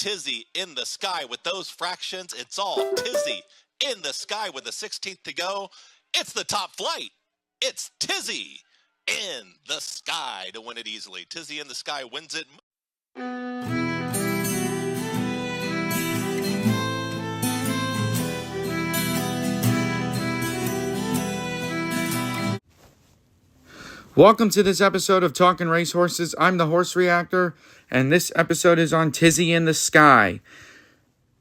Tizzy in the sky with those fractions. It's all Tizzy in the sky with a 16th to go. It's the top flight. It's Tizzy in the sky to win it easily. Tizzy in the sky wins it. Welcome to this episode of Talking Racehorses. I'm the Horse Reactor, and this episode is on Tizzy in the Sky,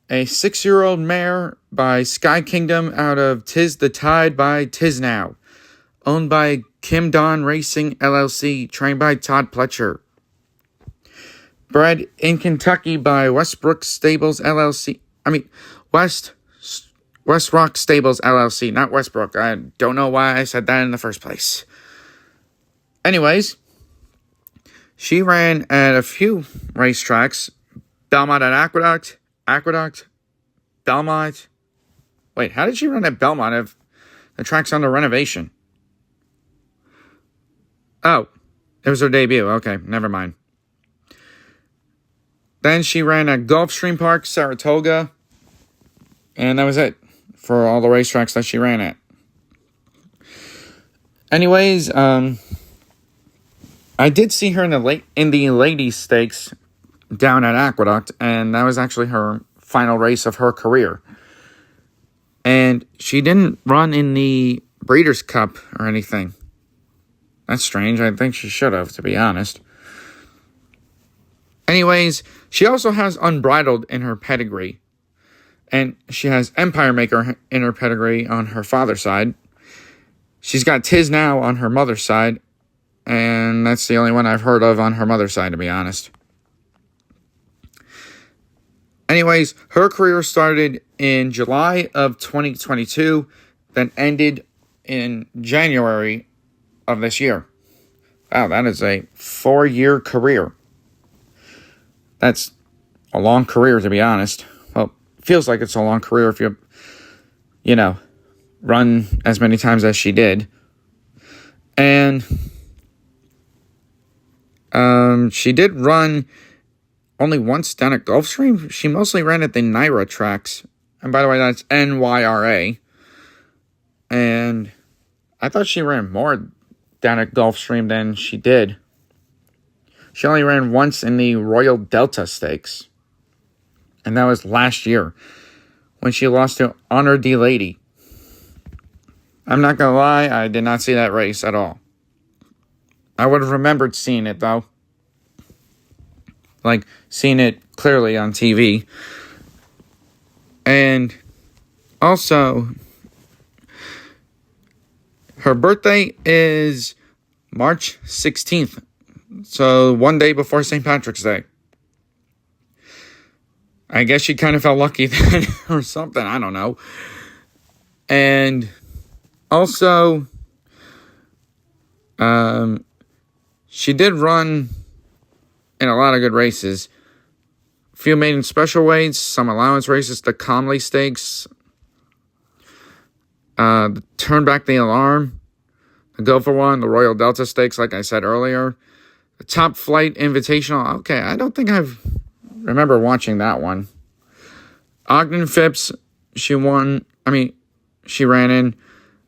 a 6-year-old mare by Sky Kingdom out of Tiz the Tide by Tiz Now, owned by Kim Don Racing LLC, trained by Todd Pletcher. Bred in Kentucky by Westbrook Stables LLC. West Rock Stables LLC, not Westbrook. I don't know why I said that in the first place. Anyways, she ran at a few racetracks. Belmont at Aqueduct, Belmont. Wait, how did she run at Belmont if the track's under renovation? Oh, it was her debut. Okay, never mind. Then she ran at Gulfstream Park, Saratoga. And that was it for all the racetracks that she ran at. Anyways, I did see her in the ladies' stakes down at Aqueduct, and that was actually her final race of her career. And she didn't run in the Breeders' Cup or anything. That's strange. I think she should have, to be honest. Anyways, she also has Unbridled in her pedigree. And she has Empire Maker in her pedigree on her father's side. She's got Tiz Now on her mother's side. And that's the only one I've heard of on her mother's side, to be honest. Anyways, her career started in July of 2022, then ended in January of this year. Wow, that is a 4-year career. That's a long career, to be honest. Well, it feels like it's a long career if you run as many times as she did. And she did run only once down at Gulfstream. She mostly ran at the Nyra tracks. And by the way, that's NYRA. And I thought she ran more down at Gulfstream than she did. She only ran once in the Royal Delta Stakes. And that was last year when she lost to Honor D Lady. I'm not going to lie, I did not see that race at all. I would have remembered seeing it, though. Like, seeing it clearly on TV. And also, her birthday is March 16th. So, one day before St. Patrick's Day. I guess she kind of felt lucky then, or something. I don't know. And also, she did run in a lot of good races. A few maiden special weights, some allowance races, the Comley Stakes, Turn Back the Alarm, the Go For One, the Royal Delta Stakes, like I said earlier. The Top Flight Invitational. Okay, I don't think I remember watching that one. Ogden Phipps, she ran in.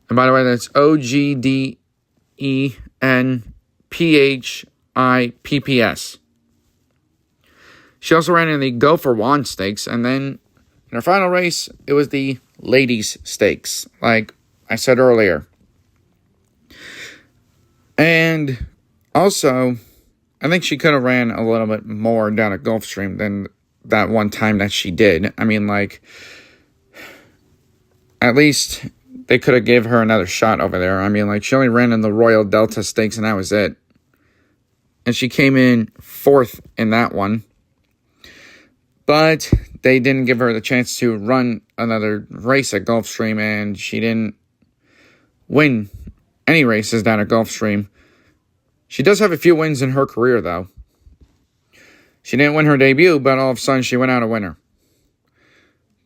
And by the way, that's OGDENPHIPPS. She also ran in the Go For One Stakes. And then in her final race, it was the Ladies Stakes, like I said earlier. And also, I think she could have ran a little bit more down at Gulfstream than that one time that she did. At least they could have gave her another shot over there. She only ran in the Royal Delta Stakes and that was it. And she came in 4th in that one. But they didn't give her the chance to run another race at Gulfstream, and she didn't win any races down at Gulfstream. She does have a few wins in her career, though. She didn't win her debut, but all of a sudden she went out a winner.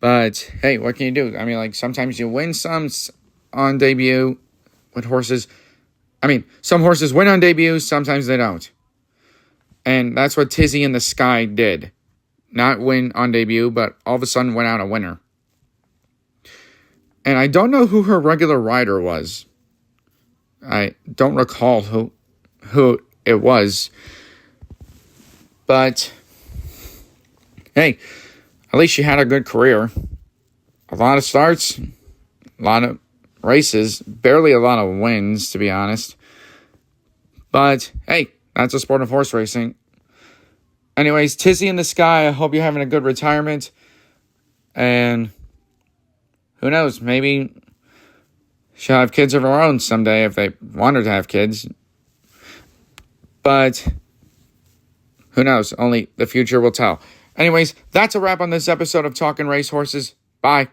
But, hey, what can you do? Sometimes you win some on debut with horses. Some horses win on debut, sometimes they don't. And that's what Tizzy in the Sky did. not win on debut, but all of a sudden went out a winner. And I don't know who her regular rider was. I don't recall who it was. But, hey, at least she had a good career. A lot of starts, a lot of races, barely a lot of wins, to be honest. But, hey, that's a sport of horse racing. Anyways, Tizzy in the Sky, I hope you're having a good retirement. And who knows, maybe she'll have kids of her own someday if they want her to have kids. But who knows? Only the future will tell. Anyways, that's a wrap on this episode of Talking Racehorses. Bye.